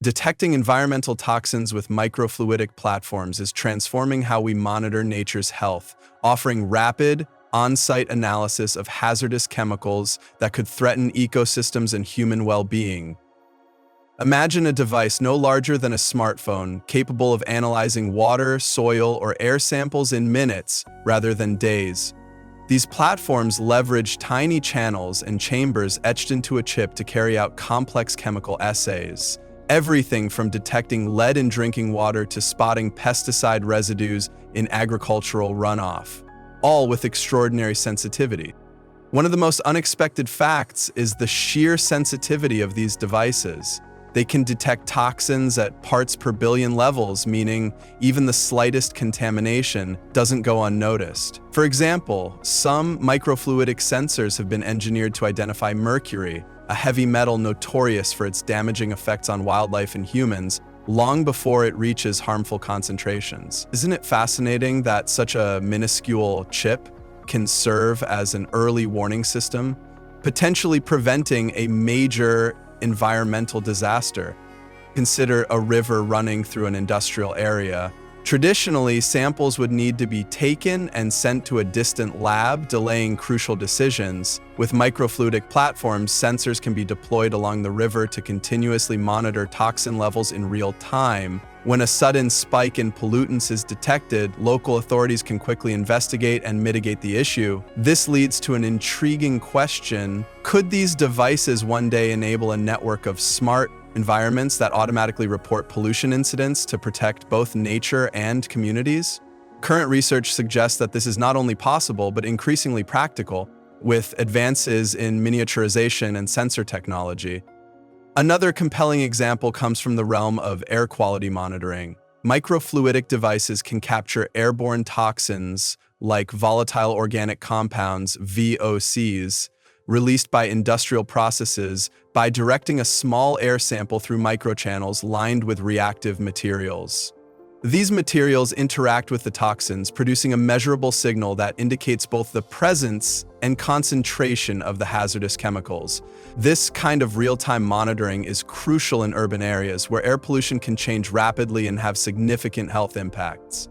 Detecting environmental toxins with microfluidic platforms is transforming how we monitor nature's health, offering rapid, on-site analysis of hazardous chemicals that could threaten ecosystems and human well-being. Imagine a device no larger than a smartphone, capable of analyzing water, soil, or air samples in minutes rather than days. These platforms leverage tiny channels and chambers etched into a chip to carry out complex chemical assays. Everything from detecting lead in drinking water to spotting pesticide residues in agricultural runoff, all with extraordinary sensitivity. One of the most unexpected facts is the sheer sensitivity of these devices. They can detect toxins at parts per billion levels, meaning even the slightest contamination doesn't go unnoticed. For example, some microfluidic sensors have been engineered to identify mercury, a heavy metal notorious for its damaging effects on wildlife and humans, long before it reaches harmful concentrations. Isn't it fascinating that such a minuscule chip can serve as an early warning system, potentially preventing a major environmental disaster? Consider a river running through an industrial area. Traditionally, samples would need to be taken and sent to a distant lab, delaying crucial decisions. With microfluidic platforms, sensors can be deployed along the river to continuously monitor toxin levels in real time. When a sudden spike in pollutants is detected, local authorities can quickly investigate and mitigate the issue. This leads to an intriguing question: could these devices one day enable a network of smart environments that automatically report pollution incidents to protect both nature and communities? Current research suggests that this is not only possible, but increasingly practical, with advances in miniaturization and sensor technology. Another compelling example comes from the realm of air quality monitoring. Microfluidic devices can capture airborne toxins like volatile organic compounds, VOCs, released by industrial processes by directing a small air sample through microchannels lined with reactive materials. These materials interact with the toxins, producing a measurable signal that indicates both the presence and concentration of the hazardous chemicals. This kind of real-time monitoring is crucial in urban areas where air pollution can change rapidly and have significant health impacts.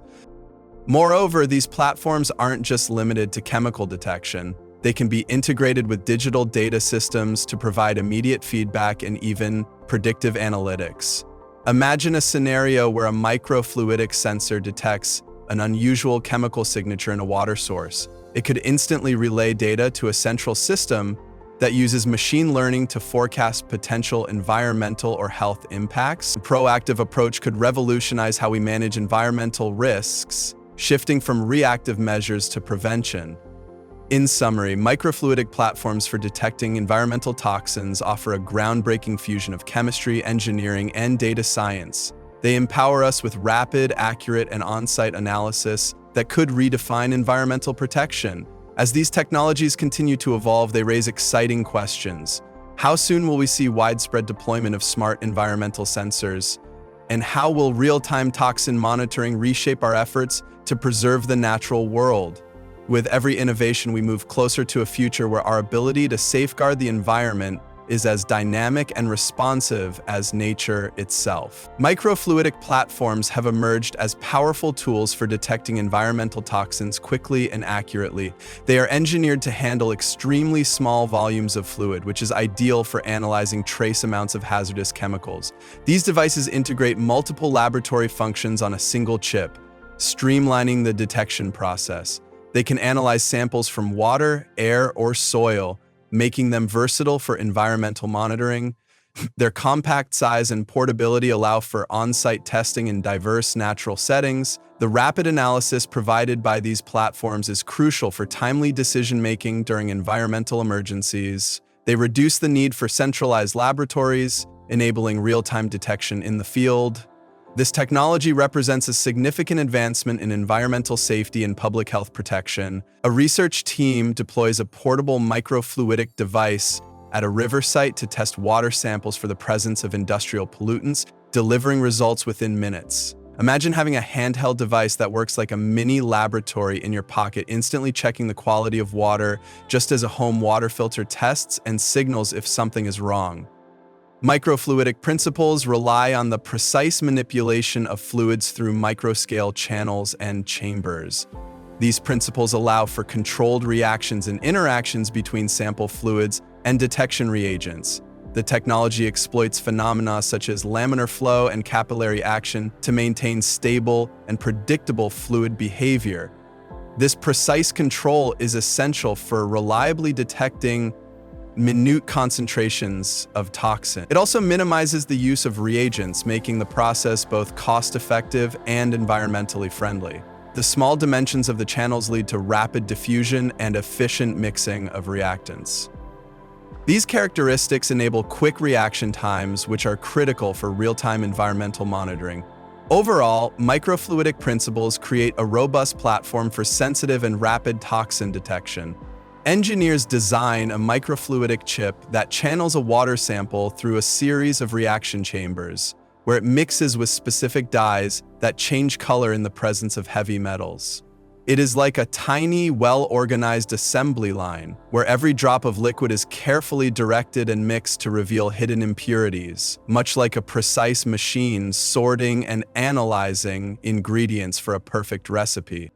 Moreover, these platforms aren't just limited to chemical detection. They can be integrated with digital data systems to provide immediate feedback and even predictive analytics. Imagine a scenario where a microfluidic sensor detects an unusual chemical signature in a water source. It could instantly relay data to a central system that uses machine learning to forecast potential environmental or health impacts. A proactive approach could revolutionize how we manage environmental risks, shifting from reactive measures to prevention. In summary, microfluidic platforms for detecting environmental toxins offer a groundbreaking fusion of chemistry, engineering, and data science. They empower us with rapid, accurate, and on-site analysis that could redefine environmental protection. As these technologies continue to evolve, they raise exciting questions. How soon will we see widespread deployment of smart environmental sensors? And how will real-time toxin monitoring reshape our efforts to preserve the natural world? With every innovation, we move closer to a future where our ability to safeguard the environment is as dynamic and responsive as nature itself. Microfluidic platforms have emerged as powerful tools for detecting environmental toxins quickly and accurately. They are engineered to handle extremely small volumes of fluid, which is ideal for analyzing trace amounts of hazardous chemicals. These devices integrate multiple laboratory functions on a single chip, streamlining the detection process. They can analyze samples from water, air, or soil, making them versatile for environmental monitoring. Their compact size and portability allow for on-site testing in diverse natural settings. The rapid analysis provided by these platforms is crucial for timely decision-making during environmental emergencies. They reduce the need for centralized laboratories, enabling real-time detection in the field. This technology represents a significant advancement in environmental safety and public health protection. A research team deploys a portable microfluidic device at a river site to test water samples for the presence of industrial pollutants, delivering results within minutes. Imagine having a handheld device that works like a mini laboratory in your pocket, instantly checking the quality of water, just as a home water filter tests and signals if something is wrong. Microfluidic principles rely on the precise manipulation of fluids through microscale channels and chambers. These principles allow for controlled reactions and interactions between sample fluids and detection reagents. The technology exploits phenomena such as laminar flow and capillary action to maintain stable and predictable fluid behavior. This precise control is essential for reliably detecting minute concentrations of toxin. It also minimizes the use of reagents, making the process both cost-effective and environmentally friendly. The small dimensions of the channels lead to rapid diffusion and efficient mixing of reactants. These characteristics enable quick reaction times, which are critical for real-time environmental monitoring. Overall, microfluidic principles create a robust platform for sensitive and rapid toxin detection. Engineers design a microfluidic chip that channels a water sample through a series of reaction chambers, where it mixes with specific dyes that change color in the presence of heavy metals. It is like a tiny, well-organized assembly line, where every drop of liquid is carefully directed and mixed to reveal hidden impurities, much like a precise machine sorting and analyzing ingredients for a perfect recipe.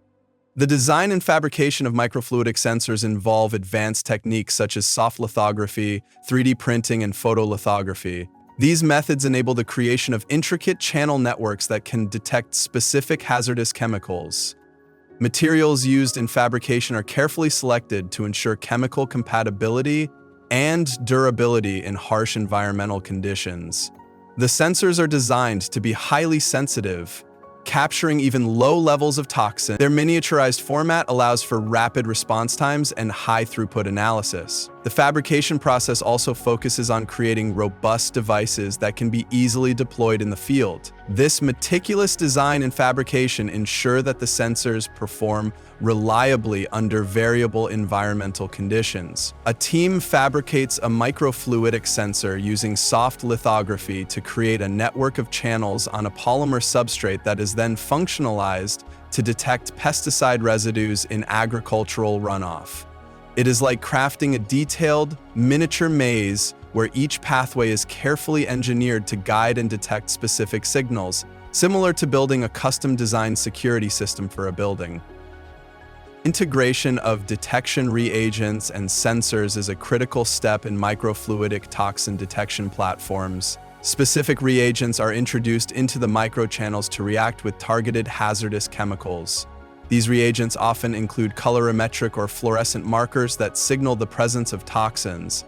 The design and fabrication of microfluidic sensors involve advanced techniques such as soft lithography, 3D printing, and photolithography. These methods enable the creation of intricate channel networks that can detect specific hazardous chemicals. Materials used in fabrication are carefully selected to ensure chemical compatibility and durability in harsh environmental conditions. The sensors are designed to be highly sensitive, capturing even low levels of toxin. Their miniaturized format allows for rapid response times and high-throughput analysis. The fabrication process also focuses on creating robust devices that can be easily deployed in the field. This meticulous design and fabrication ensure that the sensors perform reliably under variable environmental conditions. A team fabricates a microfluidic sensor using soft lithography to create a network of channels on a polymer substrate that is then functionalized to detect pesticide residues in agricultural runoff. It is like crafting a detailed, miniature maze where each pathway is carefully engineered to guide and detect specific signals, similar to building a custom-designed security system for a building. Integration of detection reagents and sensors is a critical step in microfluidic toxin detection platforms. Specific reagents are introduced into the microchannels to react with targeted hazardous chemicals. These reagents often include colorimetric or fluorescent markers that signal the presence of toxins.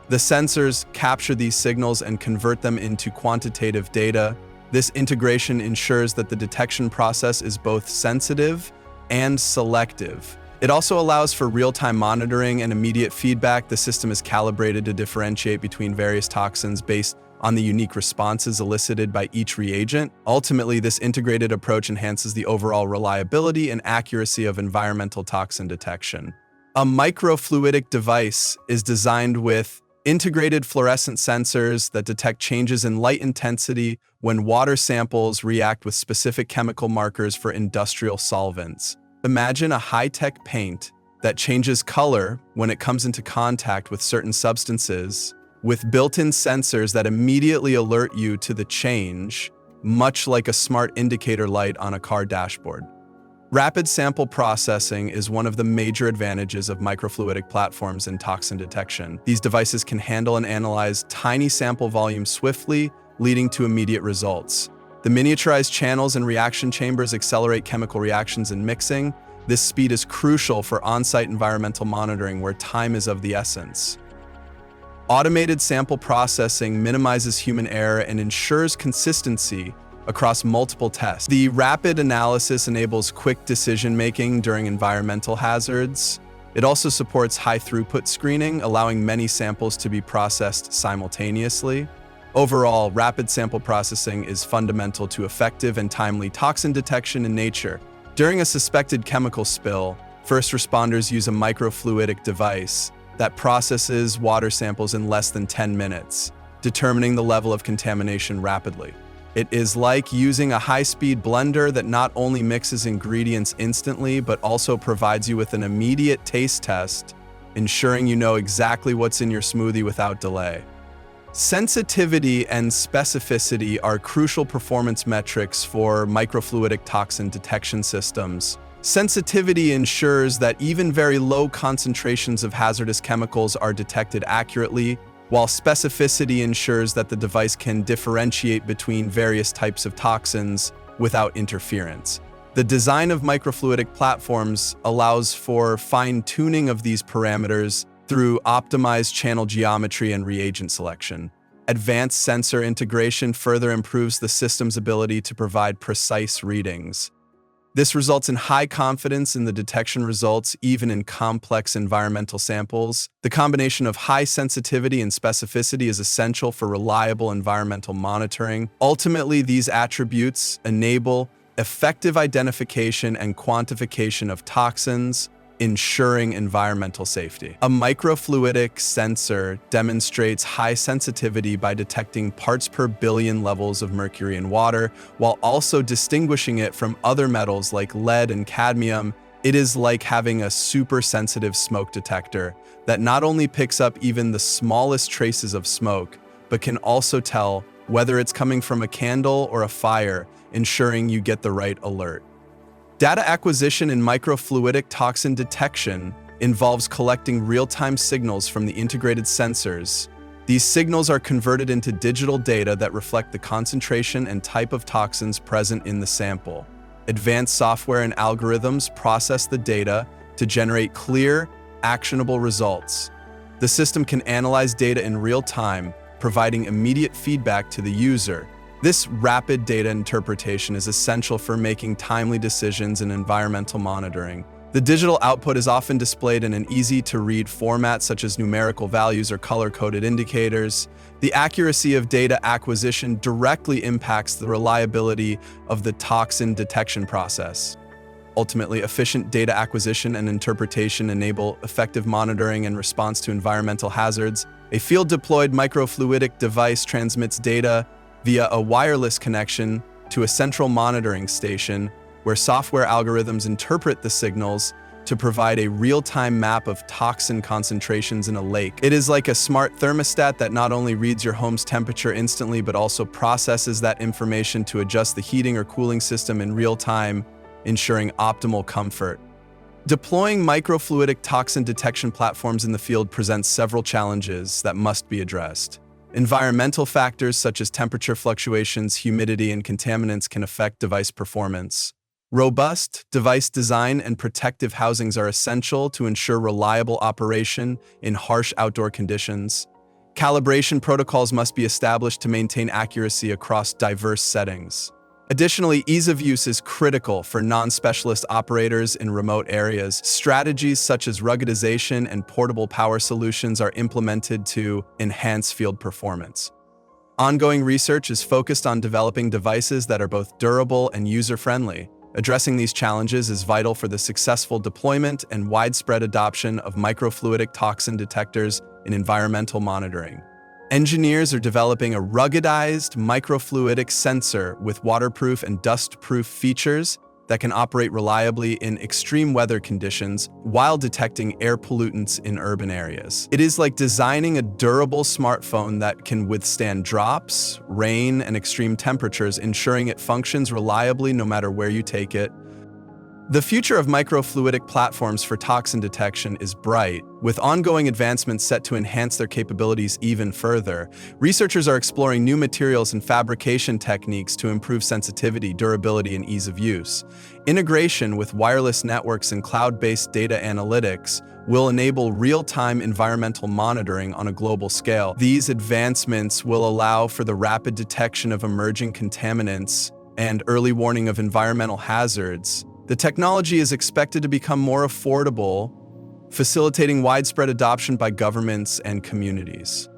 The sensors capture these signals and convert them into quantitative data. This integration ensures that the detection process is both sensitive and selective. It also allows for real-time monitoring and immediate feedback. The system is calibrated to differentiate between various toxins based on the unique responses elicited by each reagent. Ultimately, this integrated approach enhances the overall reliability and accuracy of environmental toxin detection. A microfluidic device is designed with integrated fluorescent sensors that detect changes in light intensity when water samples react with specific chemical markers for industrial solvents. Imagine a high-tech paint that changes color when it comes into contact with certain substances, with built-in sensors that immediately alert you to the change, much like a smart indicator light on a car dashboard. Rapid sample processing is one of the major advantages of microfluidic platforms in toxin detection. These devices can handle and analyze tiny sample volumes swiftly, leading to immediate results. The miniaturized channels and reaction chambers accelerate chemical reactions and mixing. This speed is crucial for on-site environmental monitoring where time is of the essence. Automated sample processing minimizes human error and ensures consistency across multiple tests. The rapid analysis enables quick decision-making during environmental hazards. It also supports high-throughput screening, allowing many samples to be processed simultaneously. Overall, rapid sample processing is fundamental to effective and timely toxin detection in nature. During a suspected chemical spill, first responders use a microfluidic device that processes water samples in less than 10 minutes, determining the level of contamination rapidly. It is like using a high-speed blender that not only mixes ingredients instantly, but also provides you with an immediate taste test, ensuring you know exactly what's in your smoothie without delay. Sensitivity and specificity are crucial performance metrics for microfluidic toxin detection systems. Sensitivity ensures that even very low concentrations of hazardous chemicals are detected accurately, while specificity ensures that the device can differentiate between various types of toxins without interference. The design of microfluidic platforms allows for fine-tuning of these parameters through optimized channel geometry and reagent selection. Advanced sensor integration further improves the system's ability to provide precise readings. This results in high confidence in the detection results, even in complex environmental samples. The combination of high sensitivity and specificity is essential for reliable environmental monitoring. Ultimately, these attributes enable effective identification and quantification of toxins, ensuring environmental safety. A microfluidic sensor demonstrates high sensitivity by detecting parts per billion levels of mercury in water, while also distinguishing it from other metals like lead and cadmium. It is like having a super sensitive smoke detector that not only picks up even the smallest traces of smoke, but can also tell whether it's coming from a candle or a fire, ensuring you get the right alert. Data acquisition in microfluidic toxin detection involves collecting real-time signals from the integrated sensors. These signals are converted into digital data that reflect the concentration and type of toxins present in the sample. Advanced software and algorithms process the data to generate clear, actionable results. The system can analyze data in real time, providing immediate feedback to the user. This rapid data interpretation is essential for making timely decisions in environmental monitoring. The digital output is often displayed in an easy-to-read format such as numerical values or color-coded indicators. The accuracy of data acquisition directly impacts the reliability of the toxin detection process. Ultimately, efficient data acquisition and interpretation enable effective monitoring and response to environmental hazards. A field-deployed microfluidic device transmits data via a wireless connection to a central monitoring station where software algorithms interpret the signals to provide a real-time map of toxin concentrations in a lake. It is like a smart thermostat that not only reads your home's temperature instantly but also processes that information to adjust the heating or cooling system in real time, ensuring optimal comfort. Deploying microfluidic toxin detection platforms in the field presents several challenges that must be addressed. Environmental factors such as temperature fluctuations, humidity, and contaminants can affect device performance. Robust device design and protective housings are essential to ensure reliable operation in harsh outdoor conditions. Calibration protocols must be established to maintain accuracy across diverse settings. Additionally, ease of use is critical for non-specialist operators in remote areas. Strategies such as ruggedization and portable power solutions are implemented to enhance field performance. Ongoing research is focused on developing devices that are both durable and user-friendly. Addressing these challenges is vital for the successful deployment and widespread adoption of microfluidic toxin detectors in environmental monitoring. Engineers are developing a ruggedized microfluidic sensor with waterproof and dust-proof features that can operate reliably in extreme weather conditions while detecting air pollutants in urban areas. It is like designing a durable smartphone that can withstand drops, rain, and extreme temperatures, ensuring it functions reliably no matter where you take it. The future of microfluidic platforms for toxin detection is bright, with ongoing advancements set to enhance their capabilities even further. Researchers are exploring new materials and fabrication techniques to improve sensitivity, durability, and ease of use. Integration with wireless networks and cloud-based data analytics will enable real-time environmental monitoring on a global scale. These advancements will allow for the rapid detection of emerging contaminants and early warning of environmental hazards. The technology is expected to become more affordable, facilitating widespread adoption by governments and communities.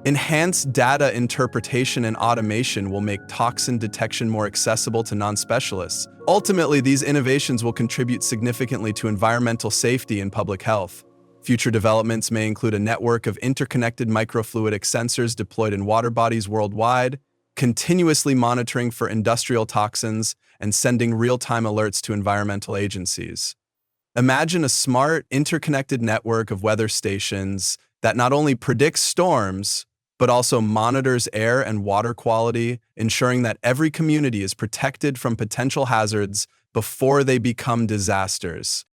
Enhanced data interpretation and automation will make toxin detection more accessible to non-specialists. Ultimately, these innovations will contribute significantly to environmental safety and public health. Future developments may include a network of interconnected microfluidic sensors deployed in water bodies worldwide, continuously monitoring for industrial toxins, and sending real-time alerts to environmental agencies. Imagine a smart, interconnected network of weather stations that not only predicts storms, but also monitors air and water quality, ensuring that every community is protected from potential hazards before they become disasters.